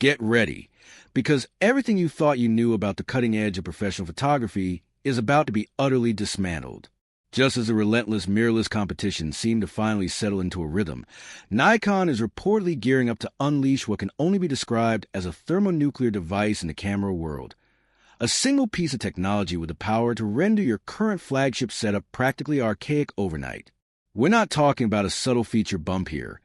Get ready, because everything you thought you knew about the cutting edge of professional photography is about to be utterly dismantled. Just as the relentless mirrorless competition seemed to finally settle into a rhythm, Nikon is reportedly gearing up to unleash what can only be described as a thermonuclear device in the camera world. A single piece of technology with the power to render your current flagship setup practically archaic overnight. We're not talking about a subtle feature bump here.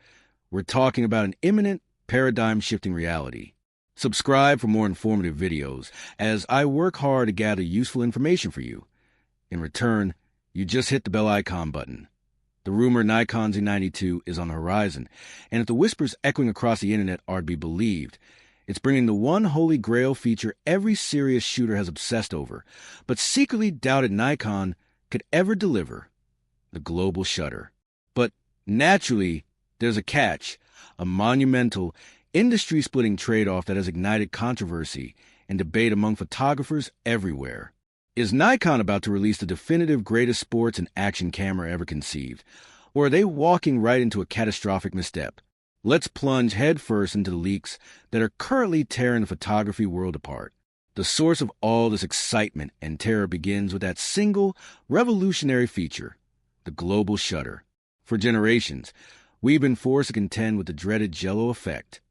We're talking about an imminent, paradigm-shifting reality. Subscribe for more informative videos, as I work hard to gather useful information for you. In return, you just hit the bell icon button. The rumored Nikon Z92 is on the horizon, and if the whispers echoing across the internet are to be believed, it's bringing the one holy grail feature every serious shooter has obsessed over, but secretly doubted Nikon could ever deliver: the global shutter. But naturally, there's a catch, a monumental, industry-splitting trade-off that has ignited controversy and debate among photographers everywhere. Is Nikon about to release the definitive greatest sports and action camera ever conceived, or are they walking right into a catastrophic misstep? Let's plunge headfirst into the leaks that are currently tearing the photography world apart. The source of all this excitement and terror begins with that single, revolutionary feature: the global shutter. For generations, we've been forced to contend with the dreaded Jell-O effect.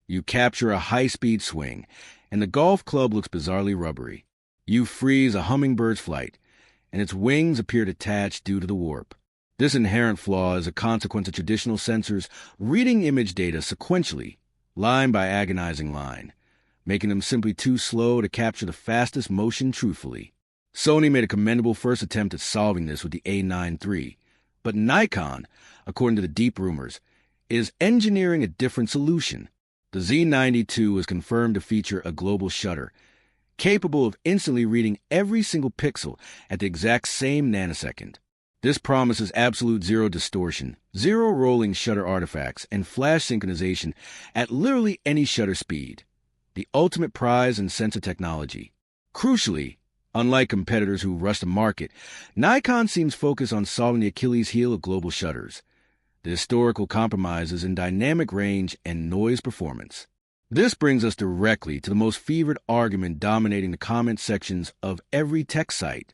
You capture a high-speed swing, and the golf club looks bizarrely rubbery. You freeze a hummingbird's flight, and its wings appear detached due to the warp. This inherent flaw is a consequence of traditional sensors reading image data sequentially, line by agonizing line, making them simply too slow to capture the fastest motion truthfully. Sony made a commendable first attempt at solving this with the A9 III, but Nikon, according to the deep rumors, is engineering a different solution. The Z92 is confirmed to feature a global shutter, capable of instantly reading every single pixel at the exact same nanosecond. This promises absolute zero distortion, zero rolling shutter artifacts, and flash synchronization at literally any shutter speed. The ultimate prize in sensor technology. Crucially, unlike competitors who rush the market, Nikon seems focused on solving the Achilles heel of global shutters: the historical compromises in dynamic range and noise performance. This brings us directly to the most fevered argument dominating the comment sections of every tech site: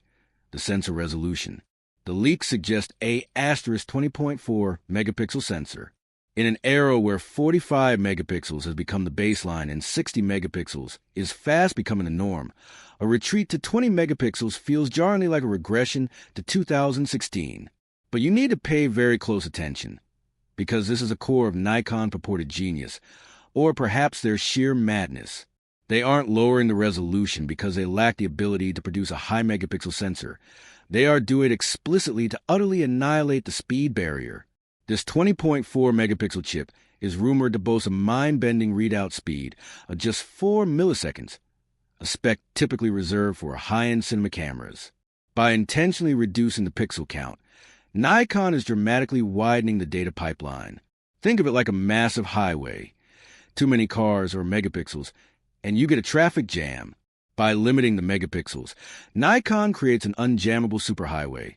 the sensor resolution. The leaks suggest a *20.4 megapixel sensor. In an era where 45 megapixels has become the baseline and 60 megapixels is fast becoming the norm, a retreat to 20 megapixels feels jarringly like a regression to 2016. But you need to pay very close attention, because this is a core of Nikon purported genius, or perhaps their sheer madness. They aren't lowering the resolution because they lack the ability to produce a high megapixel sensor. They are doing it explicitly to utterly annihilate the speed barrier. This 20.4 megapixel chip is rumored to boast a mind-bending readout speed of just 4 milliseconds, a spec typically reserved for high-end cinema cameras. By intentionally reducing the pixel count, Nikon is dramatically widening the data pipeline. Think of it like a massive highway. Too many cars or megapixels, and you get a traffic jam. By limiting the megapixels, Nikon creates an unjammable superhighway,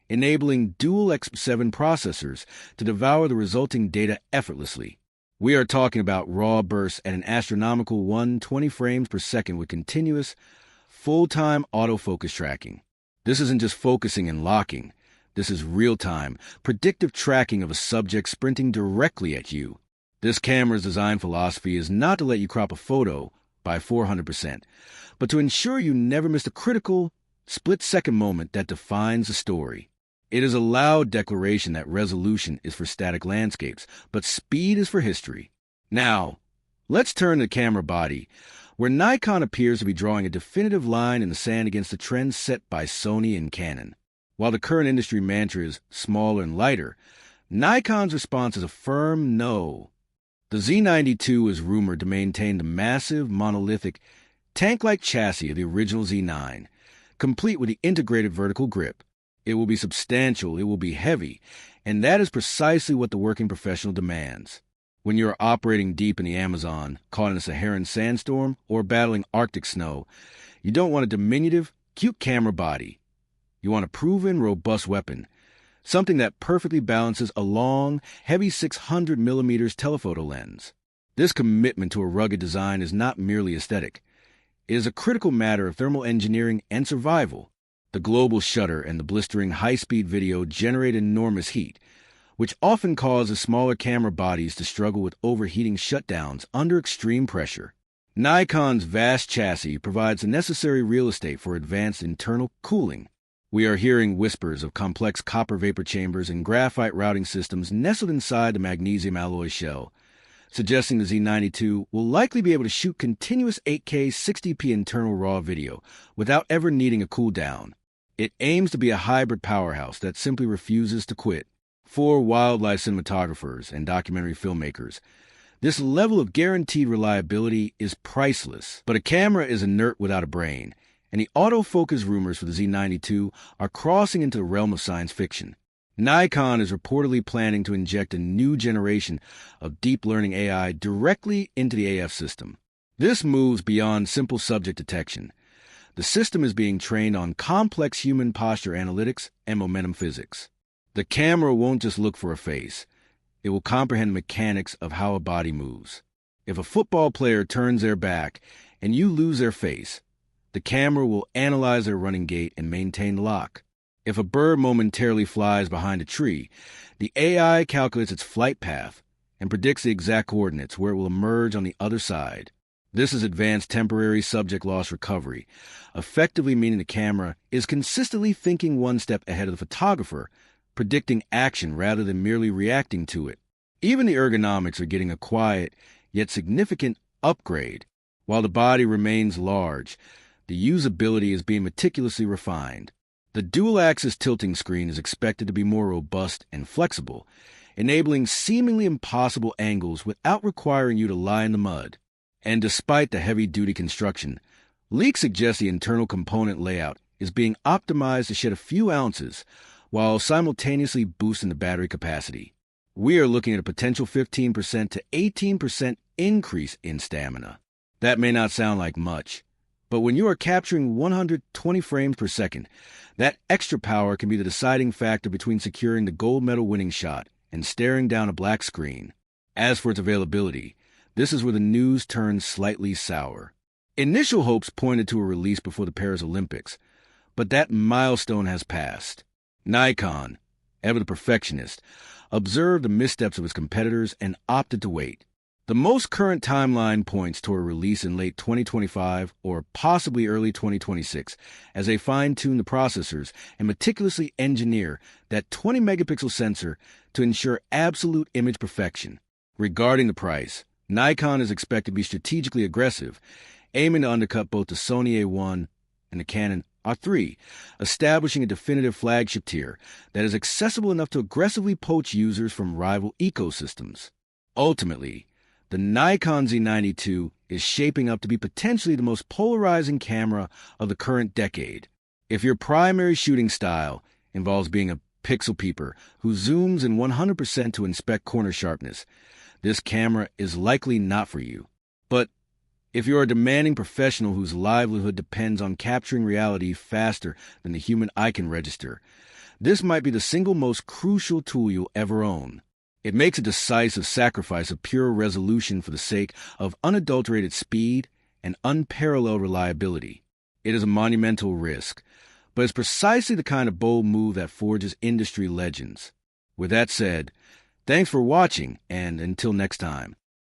enabling dual X7 processors to devour the resulting data effortlessly. We are talking about raw bursts at an astronomical 120 frames per second with continuous, full-time autofocus tracking. This isn't just focusing and locking. This is real-time, predictive tracking of a subject sprinting directly at you. This camera's design philosophy is not to let you crop a photo by 400%, but to ensure you never miss the critical, split-second moment that defines the story. It is a loud declaration that resolution is for static landscapes, but speed is for history. Now, let's turn to the camera body, where Nikon appears to be drawing a definitive line in the sand against the trends set by Sony and Canon. While the current industry mantra is smaller and lighter, Nikon's response is a firm no. The Z92 is rumored to maintain the massive, monolithic, tank-like chassis of the original Z9, complete with the integrated vertical grip. It will be substantial, it will be heavy, and that is precisely what the working professional demands. When you are operating deep in the Amazon, caught in a Saharan sandstorm, or battling Arctic snow, you don't want a diminutive, cute camera body. You want a proven, robust weapon, something that perfectly balances a long, heavy 600mm telephoto lens. This commitment to a rugged design is not merely aesthetic. It is a critical matter of thermal engineering and survival. The global shutter and the blistering high-speed video generate enormous heat, which often causes smaller camera bodies to struggle with overheating shutdowns under extreme pressure. Nikon's vast chassis provides the necessary real estate for advanced internal cooling. We are hearing whispers of complex copper vapor chambers and graphite routing systems nestled inside the magnesium alloy shell, suggesting the Z92 will likely be able to shoot continuous 8K 60p internal RAW video without ever needing a cool down. It aims to be a hybrid powerhouse that simply refuses to quit. For wildlife cinematographers and documentary filmmakers, this level of guaranteed reliability is priceless. But a camera is inert without a brain, and the autofocus rumors for the Z92 are crossing into the realm of science fiction. Nikon is reportedly planning to inject a new generation of deep learning AI directly into the AF system. This moves beyond simple subject detection. The system is being trained on complex human posture analytics and momentum physics. The camera won't just look for a face. It will comprehend mechanics of how a body moves. If a football player turns their back and you lose their face, the camera will analyze their running gait and maintain lock. If a bird momentarily flies behind a tree, the AI calculates its flight path and predicts the exact coordinates where it will emerge on the other side. This is advanced temporary subject loss recovery, effectively meaning the camera is consistently thinking one step ahead of the photographer, predicting action rather than merely reacting to it. Even the ergonomics are getting a quiet, yet significant upgrade. While the body remains large, the usability is being meticulously refined. The dual-axis tilting screen is expected to be more robust and flexible, enabling seemingly impossible angles without requiring you to lie in the mud. And despite the heavy-duty construction, leaks suggest the internal component layout is being optimized to shed a few ounces, while simultaneously boosting the battery capacity. We are looking at a potential 15% to 18% increase in stamina. That may not sound like much, but when you are capturing 120 frames per second, that extra power can be the deciding factor between securing the gold medal winning shot and staring down a black screen. As for its availability, this is where the news turns slightly sour. Initial hopes pointed to a release before the Paris Olympics, but that milestone has passed. Nikon, ever the perfectionist, observed the missteps of his competitors and opted to wait. The most current timeline points toward a release in late 2025 or possibly early 2026 as they fine-tune the processors and meticulously engineer that 20-megapixel sensor to ensure absolute image perfection. Regarding the price, Nikon is expected to be strategically aggressive, aiming to undercut both the Sony A1 and the Canon R3, establishing a definitive flagship tier that is accessible enough to aggressively poach users from rival ecosystems. Ultimately, the Nikon Z92 is shaping up to be potentially the most polarizing camera of the current decade. If your primary shooting style involves being a pixel peeper who zooms in 100% to inspect corner sharpness, this camera is likely not for you. But if you're a demanding professional whose livelihood depends on capturing reality faster than the human eye can register, this might be the single most crucial tool you'll ever own. It makes a decisive sacrifice of pure resolution for the sake of unadulterated speed and unparalleled reliability. It is a monumental risk, but it's precisely the kind of bold move that forges industry legends. With that said, thanks for watching, and until next time.